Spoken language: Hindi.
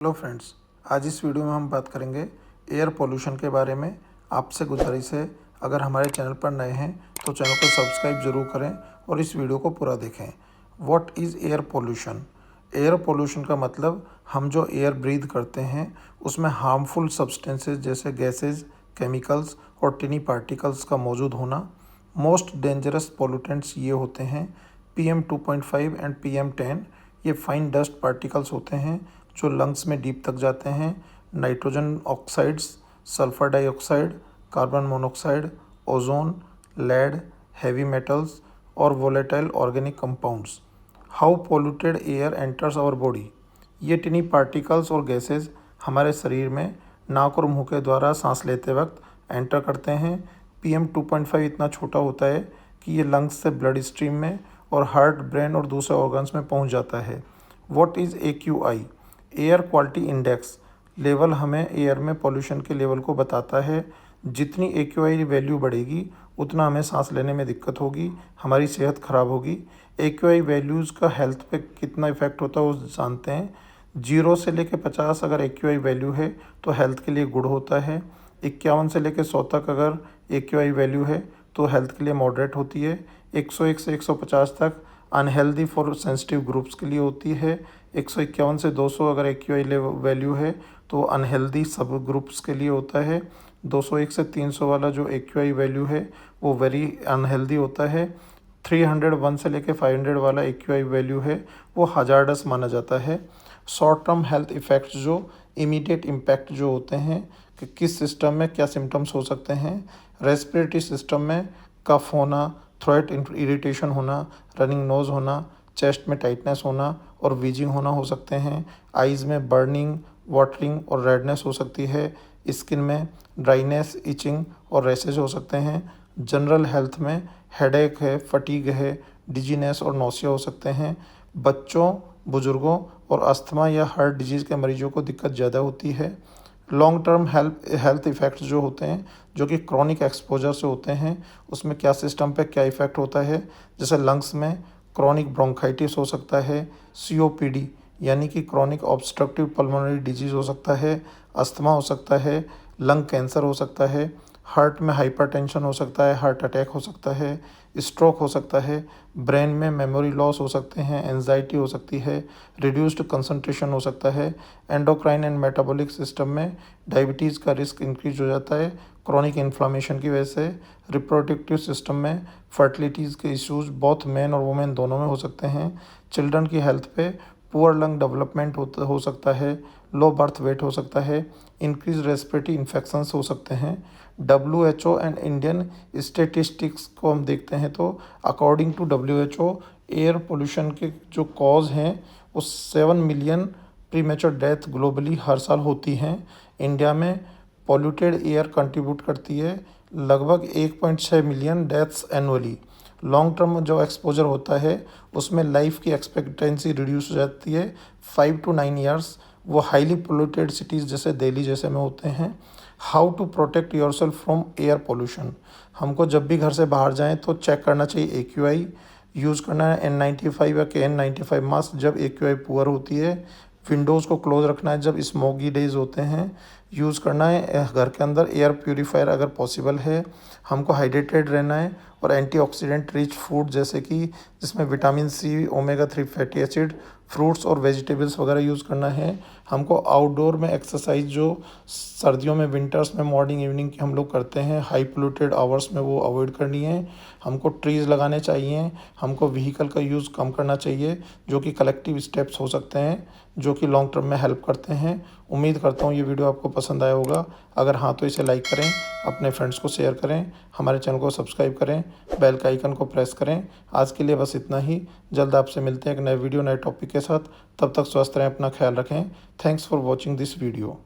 हेलो फ्रेंड्स, आज इस वीडियो में हम बात करेंगे एयर पोल्यूशन के बारे में। आपसे गुजारिश है, अगर हमारे चैनल पर नए हैं तो चैनल को सब्सक्राइब ज़रूर करें और इस वीडियो को पूरा देखें। What is air pollution? Air pollution का मतलब हम जो एयर ब्रीथ करते हैं उसमें हार्मफुल सब्सटेंसेस जैसे गैसेज, केमिकल्स और टिनी पार्टिकल्स का मौजूद होना। मोस्ट डेंजरस पोल्यूटेंट्स ये होते हैं PM2.5 एंड PM10। ये फाइन डस्ट पार्टिकल्स होते हैं जो लंग्स में डीप तक जाते हैं। Nitrogen oxides, sulphur dioxide, carbon monoxide, ozone, lead, heavy metals और volatile organic compounds. How polluted air enters our body? ये टिनी पार्टिकल्स और गैसेज हमारे शरीर में नाक और मुंह के द्वारा सांस लेते वक्त एंटर करते हैं। PM2.5 इतना छोटा होता है कि ये लंग्स से ब्लड स्ट्रीम में और हार्ट, ब्रेन और दूसरे ऑर्गन्स में पहुंच जाता है। What is AQI? Air quality index level हमें एयर में पोल्यूशन के लेवल को बताता है। जितनी AQI वैल्यू बढ़ेगी उतना हमें सांस लेने में दिक्कत होगी, हमारी सेहत ख़राब होगी। AQI वैल्यूज़ का हेल्थ पे कितना इफ़ेक्ट होता है वो जानते हैं। 0 से लेकर 50 अगर AQI वैल्यू है तो हेल्थ के लिए गुड होता है। 51 से लेकर 100 तक अगर AQI वैल्यू है तो हेल्थ के लिए मॉडरेट होती है। 101 से 150 तक अनहेल्दी फॉर सेंसिटिव ग्रुप्स के लिए होती है। 151 से 200 अगर AQI वैल्यू है तो अनहेल्दी सब ग्रुप्स के लिए होता है। 201 से 300 वाला जो AQI वैल्यू है वो वेरी अनहेल्दी होता है। 301 से लेकर 500 वाला AQI वैल्यू है वो हजार्डस माना जाता है। शॉर्ट टर्म हेल्थ इफ़ेक्ट्स जो इमीडिएट इम्पैक्ट जो होते हैं कि किस सिस्टम में क्या सिम्टम्स हो सकते हैं। रेस्पिरेटरी सिस्टम में कफ होना, थ्रोट इरिटेशन होना, रनिंग नोज़ होना, चेस्ट में टाइटनेस होना और वीजिंग होना हो सकते हैं। आइज़ में बर्निंग, वाटरिंग और रेडनेस हो सकती है। स्किन में ड्राइनेस, इचिंग और रैशेज हो सकते हैं। जनरल हेल्थ में हेडेक है, फटीग है, डिजीनेस और नौसिया हो सकते हैं। बच्चों, बुजुर्गों और अस्थमा या हार्ट डिजीज़ के मरीजों को दिक्कत ज़्यादा होती है। लॉन्ग टर्म हेल्थ इफ़ेक्ट्स जो होते हैं जो कि क्रॉनिक एक्सपोजर से होते हैं, उसमें क्या सिस्टम पे क्या इफ़ेक्ट होता है। जैसे लंग्स में क्रॉनिक ब्रोंकाइटिस हो सकता है, COPD यानी कि क्रॉनिक ऑब्स्ट्रक्टिव पल्मोनरी डिजीज़ हो सकता है, अस्थमा हो सकता है, लंग कैंसर हो सकता है, हार्ट में हाइपरटेंशन हो सकता है, हार्ट अटैक हो सकता है, स्ट्रोक हो सकता है, ब्रेन में मेमोरी लॉस हो सकते हैं, एंजाइटी हो सकती है, रिड्यूस्ड कंसंट्रेशन हो सकता है। एंडोक्राइन एंड मेटाबॉलिक सिस्टम में डायबिटीज़ का रिस्क इंक्रीज हो जाता है क्रॉनिक इन्फ्लामेशन की वजह से। रिप्रोडक्टिव सिस्टम में फर्टिलिटीज़ के इश्यूज़ बोथ मैन और वुमेन दोनों में हो सकते हैं। चिल्ड्रन की हेल्थ पे पुअर लंग डेवलपमेंट हो सकता है, लो बर्थ वेट हो सकता है, इंक्रीज रेस्पिरेटरी इन्फेक्शंस हो सकते हैं। WHO एंड इंडियन स्टेटिस्टिक्स को हम देखते हैं तो according to WHO air pollution के जो कॉज हैं वो 7 मिलियन प्रीमेच्योर डेथ ग्लोबली हर साल होती हैं। इंडिया में पॉल्यूटेड एयर कंट्रीब्यूट करती है लगभग 1.6 million deaths annually. Long term जो एक्सपोजर होता है उसमें लाइफ की एक्सपेक्टेंसी रिड्यूस हो जाती है 5 to 9 ईयर्स। वो हाईली पोल्यूटेड सिटीज़ जैसे दिल्ली जैसे में होते हैं। How to protect yourself from air pollution? हमको जब भी घर से बाहर जाएं तो चेक करना चाहिए AQI, यूज़ करना है N95 या KN95 मास्क जब AQI पुअर होती है। विंडोज़ को क्लोज रखना है जब स्मोकी डेज होते हैं। यूज़ करना है घर के अंदर एयर प्यूरीफायर अगर पॉसिबल है। हमको हाइड्रेटेड रहना है और एंटीऑक्सीडेंट रिच फूड जैसे कि जिसमें vitamin C, omega 3 fatty acid, fruits और वेजिटेबल्स वगैरह यूज़ करना है। हमको आउटडोर में एक्सरसाइज जो सर्दियों में, विंटर्स में मॉर्निंग इवनिंग की हम लोग करते हैं हाई पोल्यूटेड आवर्स में, वो अवॉइड करनी है। हमको ट्रीज़ लगाने चाहिए। हमको व्हीकल का यूज़ कम करना चाहिए जो कि कलेक्टिव स्टेप्स हो सकते हैं जो कि लॉन्ग टर्म में हेल्प करते हैं। उम्मीद करता हूँ ये वीडियो आपको पसंद आया होगा। अगर हाँ तो इसे लाइक करें, अपने फ्रेंड्स को शेयर करें, हमारे चैनल को सब्सक्राइब करें, बेल का आइकन को प्रेस करें। आज के लिए बस इतना ही। जल्द आपसे मिलते हैं एक नए वीडियो, नए टॉपिक के साथ। तब तक स्वस्थ रहें, अपना ख्याल रखें। Thanks for watching this video.